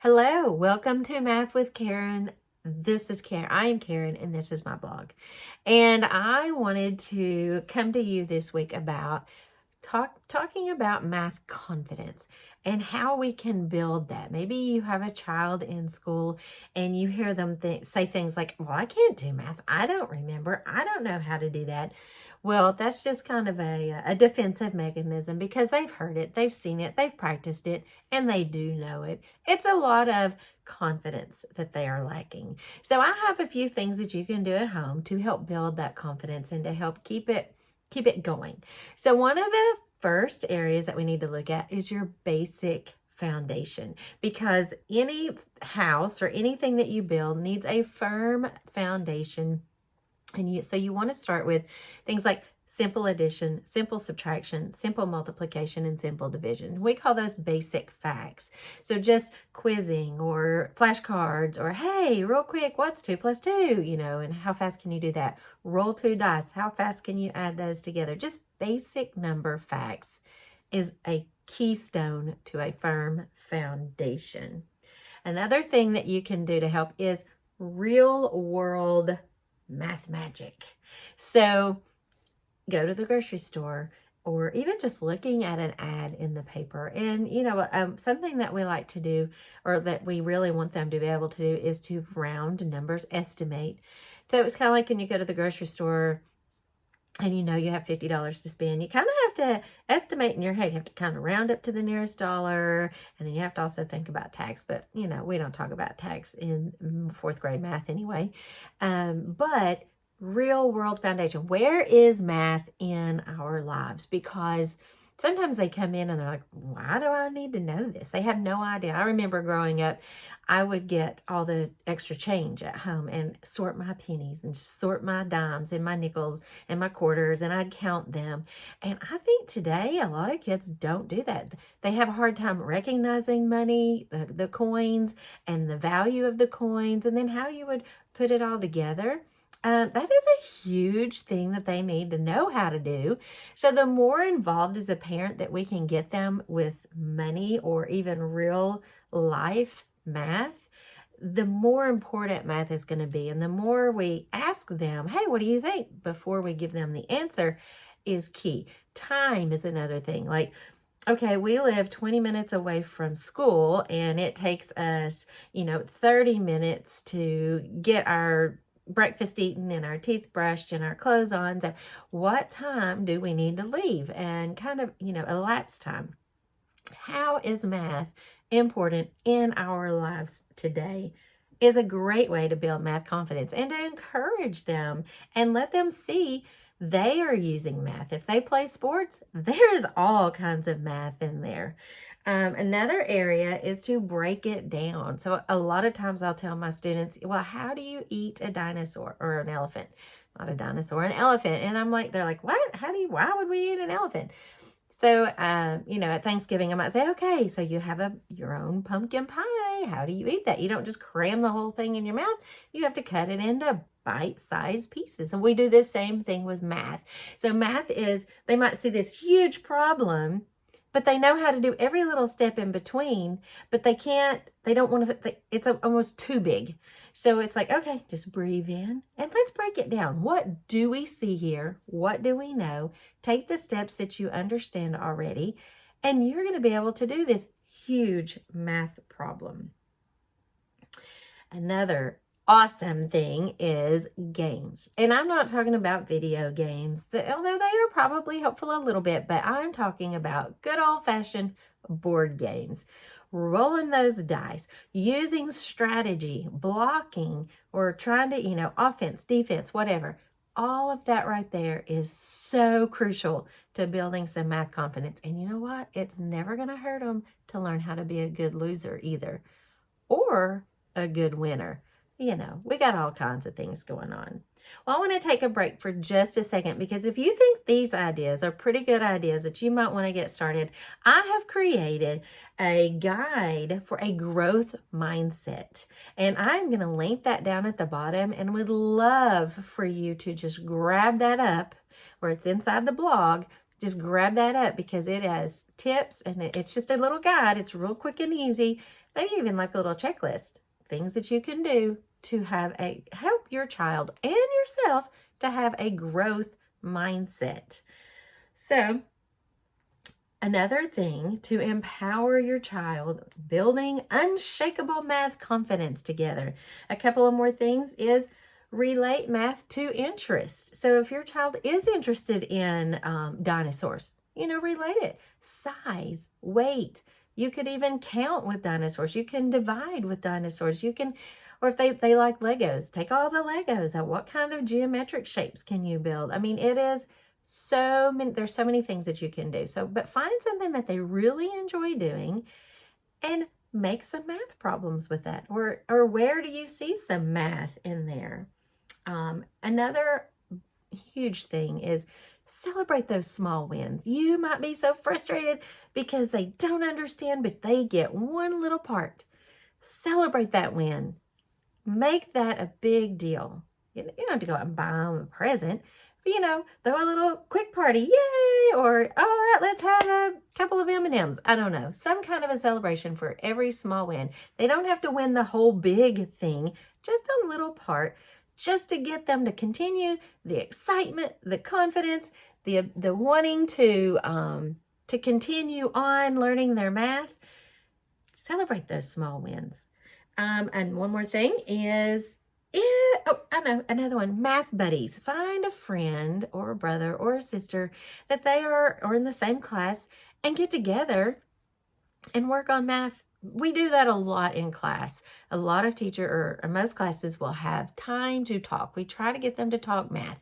Hello, welcome to Math with Karen. This is Karen. I am Karen, and this is my blog. And I wanted to come to you this week about talking about math confidence and how we can build that. Maybe you have a child in school and you hear them say things like, "Well, I can't do math. I don't remember. I don't know how to do that." Well, that's just kind of a defensive mechanism because they've heard it, they've seen it, they've practiced it, and they do know it. It's a lot of confidence that they are lacking. So I have a few things that you can do at home to help build that confidence and to help keep it going. So one of the first areas that we need to look at is your basic foundation, because any house or anything that you build needs a firm foundation. And so you want to start with things like simple addition, simple subtraction, simple multiplication, and simple division. We call those basic facts. So just quizzing or flashcards or, hey, real quick, what's 2 plus 2? And how fast can you do that? Roll 2 dice. How fast can you add those together? Just basic number facts is a keystone to a firm foundation. Another thing that you can do to help is real world math magic. So go to the grocery store or even just looking at an ad in the paper. And, something that we like to do, or that we really want them to be able to do, is to round numbers, estimate. So it's kind of like when you go to the grocery store and you have $50 to spend, you kind of have to estimate in your head. You have to kind of round up to the nearest dollar, and then you have to also think about tax. But, we don't talk about tax in fourth grade math anyway. But real world foundation, where is math in our lives? Because sometimes they come in and they're like, why do I need to know this? They have no idea. I remember growing up, I would get all the extra change at home and sort my pennies and sort my dimes and my nickels and my quarters, and I'd count them. And I think today a lot of kids don't do that. They have a hard time recognizing money, the coins, and the value of the coins, and then how you would put it all together. That is a huge thing that they need to know how to do. So the more involved as a parent that we can get them with money or even real life math, the more important math is going to be. And the more we ask them, hey, what do you think? Before we give them the answer is key. Time is another thing. Like, okay, we live 20 minutes away from school and it takes us, 30 minutes to get our breakfast eaten and our teeth brushed and our clothes on. So what time do we need to leave? And kind of, elapsed time. How is math important in our lives today is a great way to build math confidence and to encourage them and let them see they are using math. If they play sports, there's all kinds of math in there. Another area is to break it down. So a lot of times I'll tell my students, well, how do you eat a dinosaur or an elephant? Not a dinosaur, an elephant. And they're like, what? Why would we eat an elephant? So, at Thanksgiving, I might say, okay, so you have your own pumpkin pie. How do you eat that? You don't just cram the whole thing in your mouth. You have to cut it into bite-sized pieces. And we do this same thing with math. So math is, they might see this huge problem, but they know how to do every little step in between, but they don't want to, it's almost too big. So it's like, okay, just breathe in and let's break it down. What do we see here? What do we know? Take the steps that you understand already, and you're going to be able to do this huge math problem. Another awesome thing is games. And I'm not talking about video games, although they are probably helpful a little bit, but I'm talking about good old-fashioned board games. Rolling those dice, using strategy, blocking, or trying to, offense, defense, whatever. All of that right there is so crucial to building some math confidence. And you know what? It's never going to hurt them to learn how to be a good loser either, or a good winner. We got all kinds of things going on. Well, I want to take a break for just a second, because if you think these ideas are pretty good ideas that you might want to get started, I have created a guide for a growth mindset. And I'm going to link that down at the bottom, and would love for you to just grab that up where it's inside the blog. Just grab that up, because it has tips and it's just a little guide. It's real quick and easy maybe even like a little checklist, things that you can do to help your child and yourself to have a growth mindset. So, another thing to empower your child, building unshakable math confidence together. A couple of more things is relate math to interest. So if your child is interested in dinosaurs, relate it. Size, weight. You could even count with dinosaurs. You can divide with dinosaurs. Or if they like Legos, take all the Legos out. What kind of geometric shapes can you build? I mean, there's so many things that you can do. But find something that they really enjoy doing and make some math problems with that. Or where do you see some math in there? Another huge thing is celebrate those small wins. You might be so frustrated because they don't understand, but they get one little part. Celebrate that win. Make that a big deal. You don't have to go out and buy them a present, but throw a little quick party, yay! Or all right, let's have a couple of M&Ms. I don't know, some kind of a celebration for every small win. They don't have to win the whole big thing, just a little part, just to get them to continue the excitement, the confidence, the wanting to continue on learning their math. Celebrate those small wins. And one more thing is, I know, another one, math buddies. Find a friend or a brother or a sister that they are in the same class and get together and work on math. We do that a lot in class. A lot of most classes will have time to talk. We try to get them to talk math.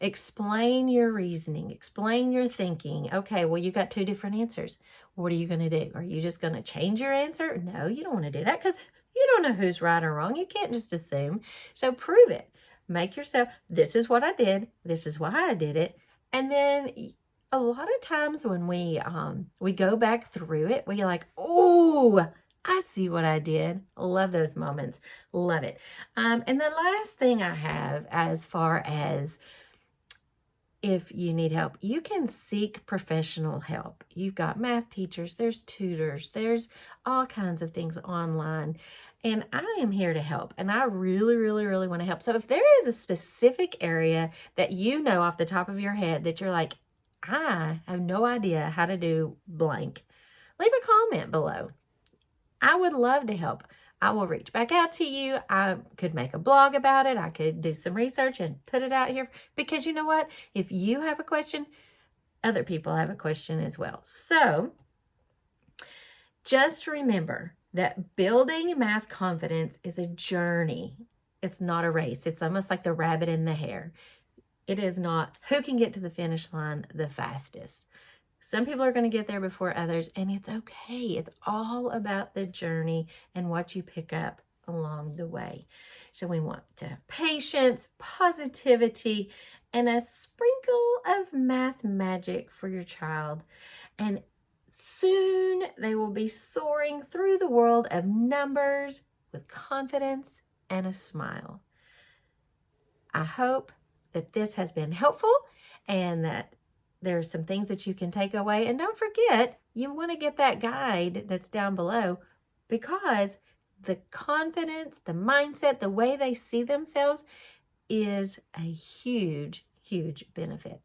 Explain your reasoning, explain your thinking. Okay, well, you got two different answers. What are you going to do? Are you just going to change your answer? No, you don't want to do that because you don't know who's right or wrong. You can't just assume. So prove it. Make yourself, this is what I did. This is why I did it. And then a lot of times when we go back through it, we're like, oh, I see what I did. Love those moments. Love it. And the last thing I have, as far as if you need help, you can seek professional help. You've got math teachers, there's tutors, there's all kinds of things online. And I am here to help. And I really, really, really want to help. So if there is a specific area that you know off the top of your head that you're like, I have no idea how to do blank, leave a comment below. I would love to help. I will reach back out to you. I could make a blog about it. I could do some research and put it out here, because you know what? If you have a question, other people have a question as well. So just remember that building math confidence is a journey. It's not a race. It's almost like the rabbit and the hare. It is not who can get to the finish line the fastest. Some people are going to get there before others, and it's okay. It's all about the journey and what you pick up along the way. So we want to have patience, positivity, and a sprinkle of math magic for your child. And soon they will be soaring through the world of numbers with confidence and a smile. I hope that this has been helpful and that there's some things that you can take away. And don't forget, you want to get that guide that's down below, because the confidence, the mindset, the way they see themselves is a huge, huge benefit.